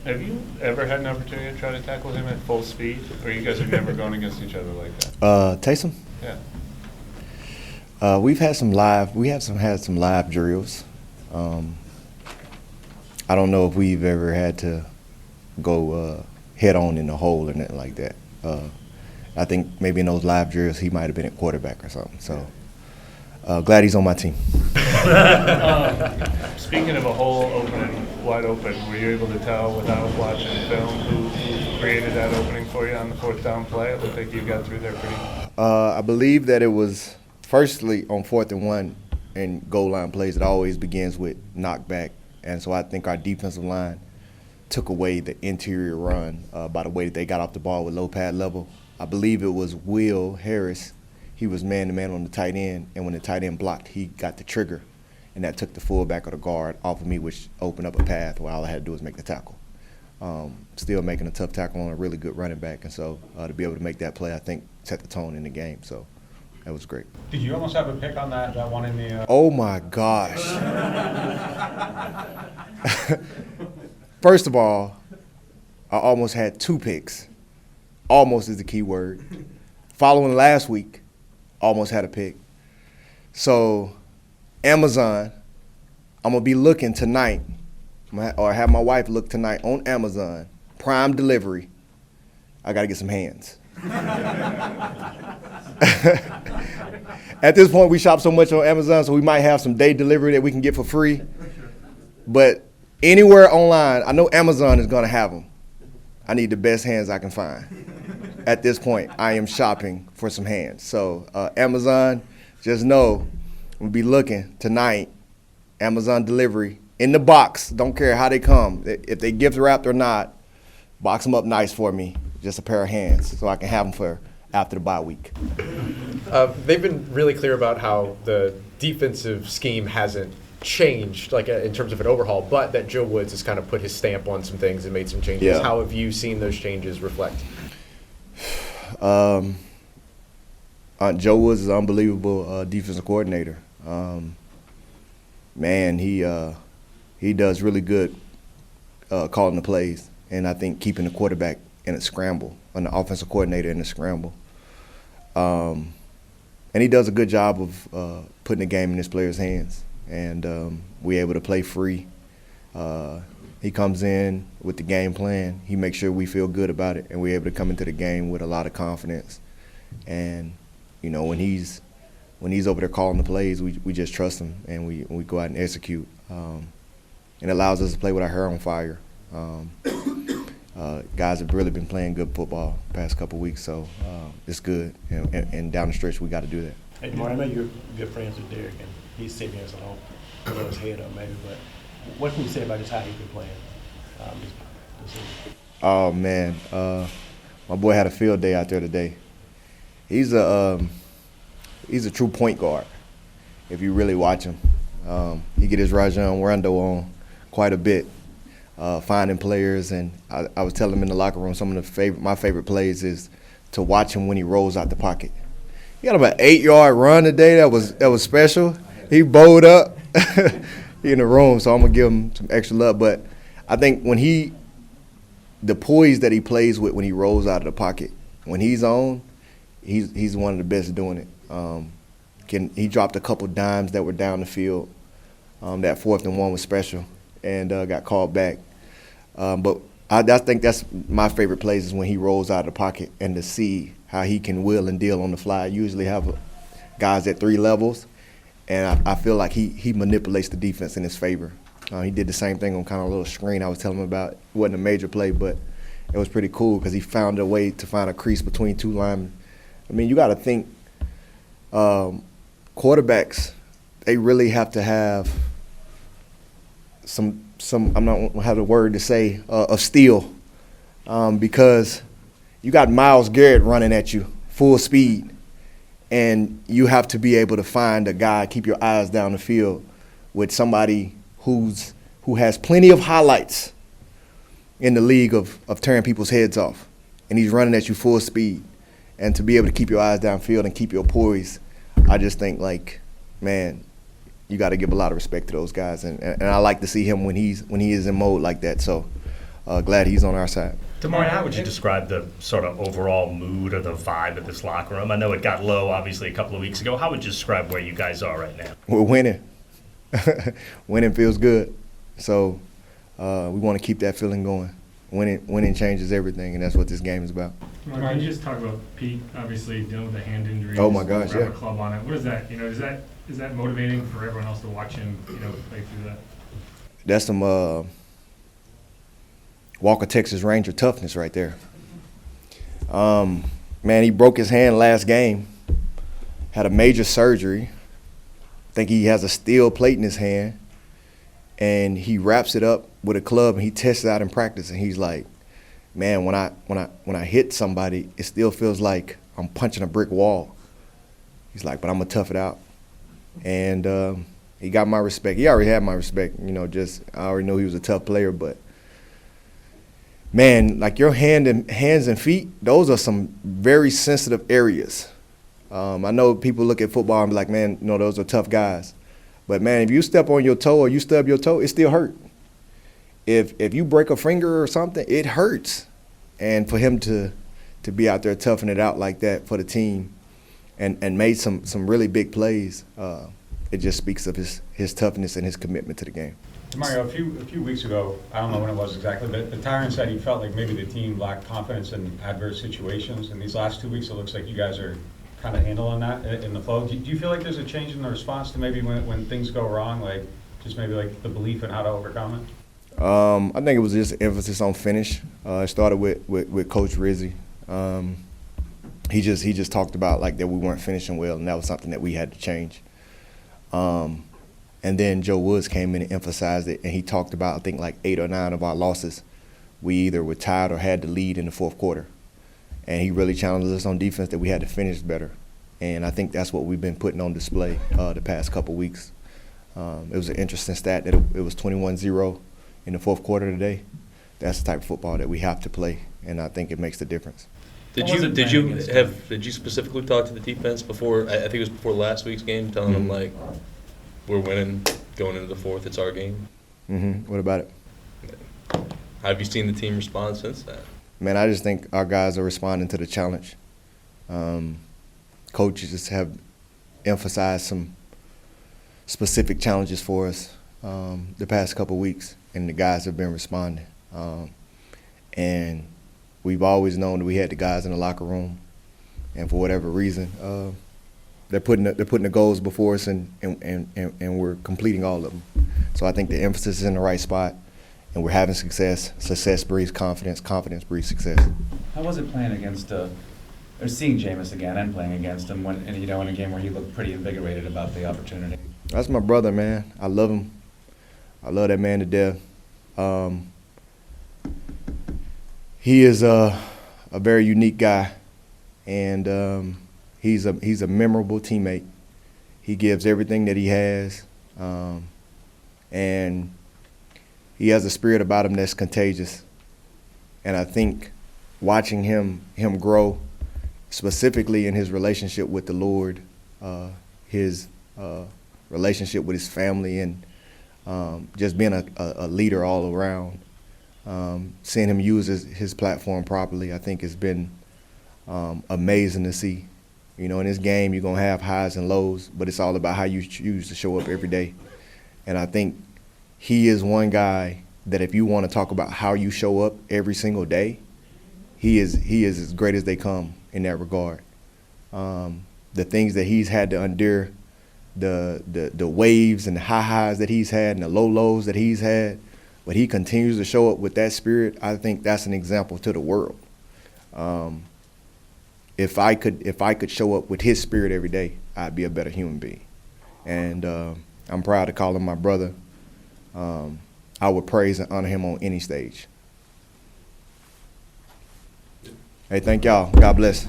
Have you ever had an opportunity to try to tackle him at full speed, or you guys have never gone against each other like that? Taysom? Yeah. We have had some live drills. I don't know if we've ever had to go head on in the hole or nothing like that. I think maybe in those live drills he might have been at quarterback or something. So glad he's on my team. Speaking of a hole wide open, were you able to tell without watching film who created that opening for you on the fourth down play? It looked like you got through there pretty. I believe that it was firstly on 4th and 1 and goal line plays. It always begins with knockback, and so I think our defensive line took away the interior run by the way that they got off the ball with low pad level. I believe it was Will Harris. He was man-to-man on the tight end, and when the tight end blocked, he got the trigger, and that took the fullback or the guard off of me, which opened up a path where all I had to do was make the tackle. Still making a tough tackle on a really good running back, and so to be able to make that play, I think, set the tone in the game. So that was great. Did you almost have a pick on that one in the Oh, my gosh. First of all, I almost had 2 picks. Almost is the key word. Following last week, almost had a pick. So Amazon, I'm going to be looking tonight, or have my wife look tonight on Amazon, Prime Delivery. I got to get some hands. At this point, we shop so much on Amazon, so we might have some day delivery that we can get for free. But anywhere online, I know Amazon is going to have them. I need the best hands I can find. At this point, I am shopping for some hands. So Amazon, just know we'll be looking tonight, Amazon delivery, in the box. Don't care how they come. If they gift wrapped or not, box them up nice for me, just a pair of hands, so I can have them for after the bye week. They've been really clear about how the defensive scheme hasn't changed, like in terms of an overhaul, but that Joe Woods has kind of put his stamp on some things and made some changes. Yeah. How have you seen those changes reflect? Joe Woods is an unbelievable defensive coordinator. Man, he does really good calling the plays, and I think keeping the quarterback in a scramble, and the offensive coordinator in a scramble. And he does a good job of putting the game in his players' hands, and we're able to play free. He comes in with the game plan. He makes sure we feel good about it, and we're able to come into the game with a lot of confidence. And, you know, when he's over there calling the plays, we just trust him, and we go out and execute. And it allows us to play with our hair on fire. Guys have really been playing good football the past couple of weeks, so it's good. And down the stretch, we got to do that. Hey, Demario, I know you're good friends with Derek, and he's sitting here, so I don't put his head up maybe, but what can you say about just how he's been playing this season? Oh, man. My boy had a field day out there today. He's a true point guard, if you really watch him. He get his Rajon Rondo on quite a bit, finding players. And I was telling him in the locker room, some of my favorite plays is to watch him when he rolls out the pocket. He got about an 8-yard run today that was special. He bowled up in the room, so I'm going to give him some extra love. But I think the poise that he plays with when he rolls out of the pocket, when he's on, he's one of the best doing it. He dropped a couple dimes that were down the field. That 4th and 1 was special and got called back. But I think that's my favorite plays is when he rolls out of the pocket and to see how he can wheel and deal on the fly. I usually have guys at 3 levels, and I feel like he manipulates the defense in his favor. He did the same thing on kind of a little screen I was telling him about. It wasn't a major play, but it was pretty cool because he found a way to find a crease between 2 linemen. I mean, you got to think quarterbacks, they really have to have some I'm not have the word to say of steel because you got Myles Garrett running at you full speed, and you have to be able to find a guy, keep your eyes down the field with somebody who has plenty of highlights in the league of tearing people's heads off, and he's running at you full speed, and to be able to keep your eyes downfield and keep your poise, I just think like, man, you got to give a lot of respect to those guys, and I like to see him when he is in mode like that. So glad he's on our side. Demario, how would you describe the sort of overall mood or the vibe of this locker room? I know it got low, obviously, a couple of weeks ago. How would you describe where you guys are right now? We're winning. Winning feels good. So we want to keep that feeling going. Winning changes everything, and that's what this game is about. Mark, can you just talk about Pete, obviously dealing with the hand injury? Oh, my gosh, yeah. A club on it. What is that? Is that motivating for everyone else to watch him, play through that? That's some Walker, Texas Ranger toughness right there. Man, he broke his hand last game, had a major surgery. I think he has a steel plate in his hand, and he wraps it up with a club and he tests it out in practice, and he's like, man, when I hit somebody, it still feels like I'm punching a brick wall. He's like, but I'm gonna tough it out. And he got my respect. He already had my respect, I already knew he was a tough player, but man, like your hands and feet, those are some very sensitive areas. I know people look at football and be like, man, those are tough guys. But man, if you step on your toe or you stub your toe, it still hurt. If you break a finger or something, it hurts. And for him to be out there toughing it out like that for the team and made some really big plays, it just speaks of his toughness and his commitment to the game. Mario, a few weeks ago, I don't know when it was exactly, but the Tyrant said he felt like maybe the team lacked confidence in adverse situations. And these last 2 weeks, it looks like you guys are kind of handling that in the flow. Do you feel like there's a change in the response to maybe when things go wrong, like just maybe like the belief in how to overcome it? I think it was just emphasis on finish. It started with Coach Rizzi. He just talked about like that we weren't finishing well, and that was something that we had to change. And then Joe Woods came in and emphasized it, and he talked about, I think, like 8 or 9 of our losses. We either were tied or had to lead in the fourth quarter. And he really challenged us on defense that we had to finish better. And I think that's what we've been putting on display the past couple weeks. It was an interesting stat that it was 21-0 in the fourth quarter today. That's the type of football that we have to play, and I think it makes the difference. Did you specifically talk to the defense before? I think it was before last week's game, telling them like, we're winning going into the fourth. It's our game. What about it? How have you seen the team respond since that? Man, I just think our guys are responding to the challenge. Coaches have emphasized some specific challenges for us the past couple of weeks, and the guys have been responding. And we've always known that we had the guys in the locker room, and for whatever reason, they're putting the goals before us, and we're completing all of them. So I think the emphasis is in the right spot, and we're having success. Success breeds confidence. Confidence breeds success. How was it playing against or seeing Jameis again and playing against him in a game where he looked pretty invigorated about the opportunity? That's my brother, man. I love him. I love that man to death. He is a very unique guy, and he's a memorable teammate. He gives everything that he has, and he has a spirit about him that's contagious. And I think watching him grow, specifically in his relationship with the Lord, his relationship with his family, and just being a leader all around, seeing him use his platform properly, I think has been amazing to see. In this game, you're going to have highs and lows, but it's all about how you choose to show up every day. And I think he is one guy that if you want to talk about how you show up every single day, he is as great as they come in that regard. The things that he's had to endure, the waves and the high highs that he's had and the low lows that he's had, but he continues to show up with that spirit. I think that's an example to the world. If I could show up with his spirit every day, I'd be a better human being. And I'm proud to call him my brother. I would praise and honor him on any stage. Hey, thank y'all. God bless.